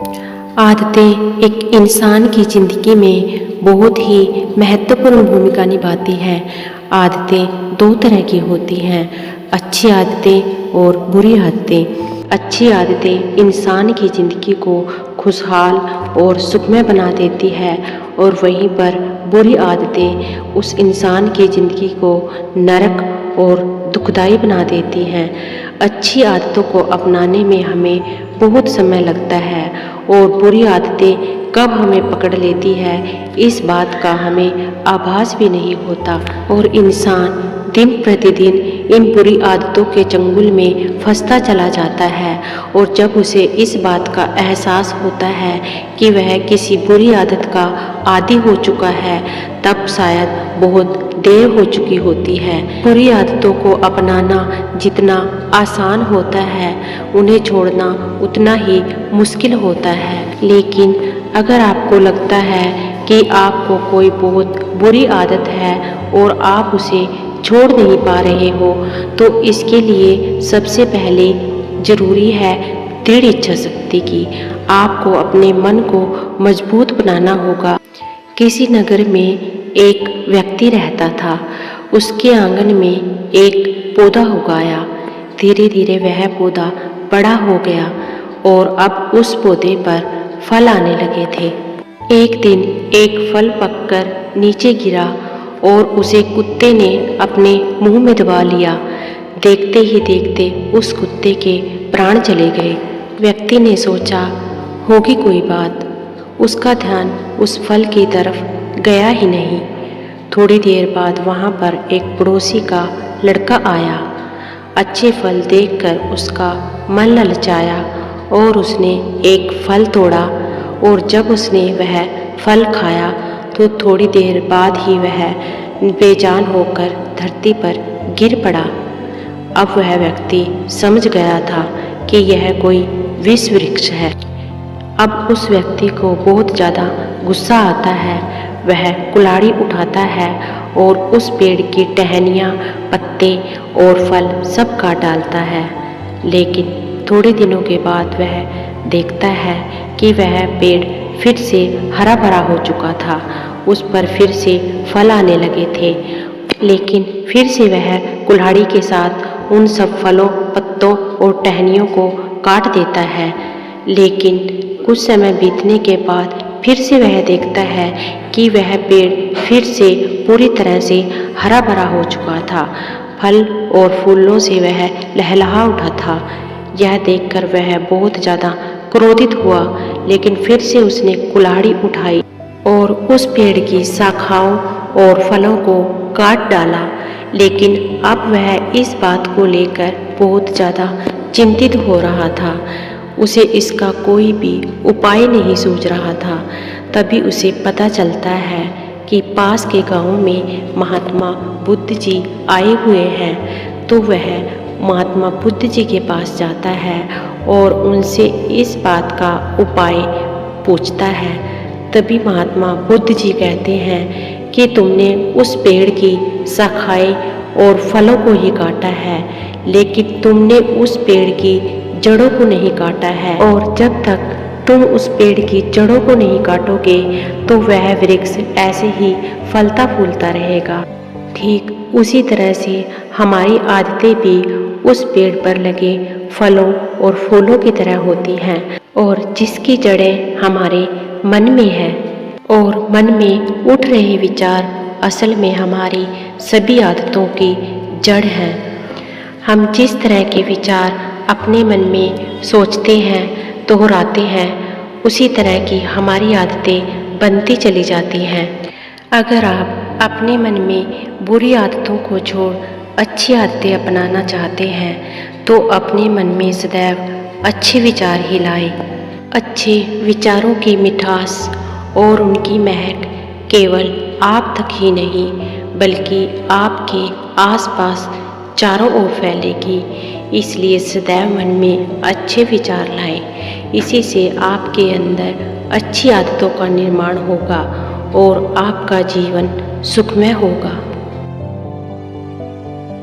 आदतें एक इंसान की ज़िंदगी में बहुत ही महत्वपूर्ण भूमिका निभाती हैं। आदतें दो तरह की होती हैं, अच्छी आदतें और बुरी आदतें। अच्छी आदतें इंसान की ज़िंदगी को खुशहाल और सुखमय बना देती है और वहीं पर बुरी आदतें उस इंसान की ज़िंदगी को नरक और दुखदाई बना देती हैं। अच्छी आदतों को अपनाने में हमें बहुत समय लगता है और बुरी आदतें कब हमें पकड़ लेती है इस बात का हमें आभास भी नहीं होता और इंसान दिन प्रतिदिन इन बुरी आदतों के चंगुल में फंसता चला जाता है और जब उसे इस बात का एहसास होता है कि वह किसी बुरी आदत का आदी हो चुका है तब शायद बहुत देर हो चुकी होती है। बुरी आदतों को अपनाना जितना आसान होता है उन्हें छोड़ना उतना ही मुश्किल होता है। लेकिन अगर आपको लगता है कि आपको कोई बहुत बुरी आदत है और आप उसे छोड़ नहीं पा रहे हो तो इसके लिए सबसे पहले ज़रूरी है दृढ़ इच्छा शक्ति की। आपको अपने मन को मजबूत बनाना होगा। किसी नगर में एक व्यक्ति रहता था। उसके आंगन में एक पौधा उगाया। धीरे धीरे वह पौधा बड़ा हो गया और अब उस पौधे पर फल आने लगे थे। एक दिन एक फल पककर नीचे गिरा और उसे कुत्ते ने अपने मुंह में दबा लिया। देखते ही देखते उस कुत्ते के प्राण चले गए। व्यक्ति ने सोचा होगी कोई बात। उसका ध्यान उस फल की तरफ गया ही नहीं। थोड़ी देर बाद वहाँ पर एक पड़ोसी का लड़का आया। अच्छे फल देखकर उसका मन ललचाया और उसने एक फल तोड़ा और जब उसने वह फल खाया तो थोड़ी देर बाद ही वह बेजान होकर धरती पर गिर पड़ा। अब वह व्यक्ति समझ गया था कि यह कोई विष वृक्ष है। अब उस व्यक्ति को बहुत ज़्यादा गुस्सा आता है। वह कुल्हाड़ी उठाता है और उस पेड़ की टहनियाँ, पत्ते और फल सब काट डालता है। लेकिन थोड़े दिनों के बाद वह देखता है कि वह पेड़ फिर से हरा भरा हो चुका था। उस पर फिर से फल आने लगे थे। लेकिन फिर से वह कुल्हाड़ी के साथ उन सब फलों, पत्तों और टहनियों को काट देता है। लेकिन कुछ समय बीतने के बाद फिर से वह देखता है कि वह पेड़ फिर से पूरी तरह से हरा भरा हो चुका था। फल और फूलों से वह लहलहा उठा था। यह देखकर वह बहुत ज़्यादा क्रोधित हुआ। लेकिन फिर से उसने कुल्हाड़ी उठाई और उस पेड़ की शाखाओं और फलों को काट डाला। लेकिन अब वह इस बात को लेकर बहुत ज़्यादा चिंतित हो रहा था। उसे इसका कोई भी उपाय नहीं सूझ रहा था। तभी उसे पता चलता है कि पास के गांव में महात्मा बुद्ध जी आए हुए हैं। तो वह महात्मा बुद्ध जी के पास जाता है और उनसे इस बात का उपाय पूछता है। तभी महात्मा बुद्ध जी कहते हैं कि तुमने उस पेड़ की शाखाएं और फलों को ही काटा है, लेकिन तुमने उस पेड़ की जड़ों को नहीं काटा है और जब तक तुम उस पेड़ की जड़ों को नहीं काटोगे तो वह वृक्ष ऐसे ही फलता फूलता रहेगा। ठीक उसी तरह से हमारी आदतें भी उस पेड़ पर लगे फलों और फूलों की तरह होती हैं और जिसकी जड़ें हमारे मन में है और मन में उठ रहे विचार असल में हमारी सभी आदतों की जड़ हैं। हम जिस तरह के विचार अपने मन में सोचते हैं, दोहराते हैं, उसी तरह की हमारी आदतें बनती चली जाती हैं। अगर आप अपने मन में बुरी आदतों को छोड़ अच्छी आदतें अपनाना चाहते हैं तो अपने मन में सदैव अच्छे विचार ही लाएं। अच्छे विचारों की मिठास और उनकी महक केवल आप तक ही नहीं बल्कि आपके आसपास चारों ओर फैलेगी। इसलिए सदैव मन में अच्छे विचार लाएं। इसी से आपके अंदर अच्छी आदतों का निर्माण होगा और आपका जीवन सुखमय होगा।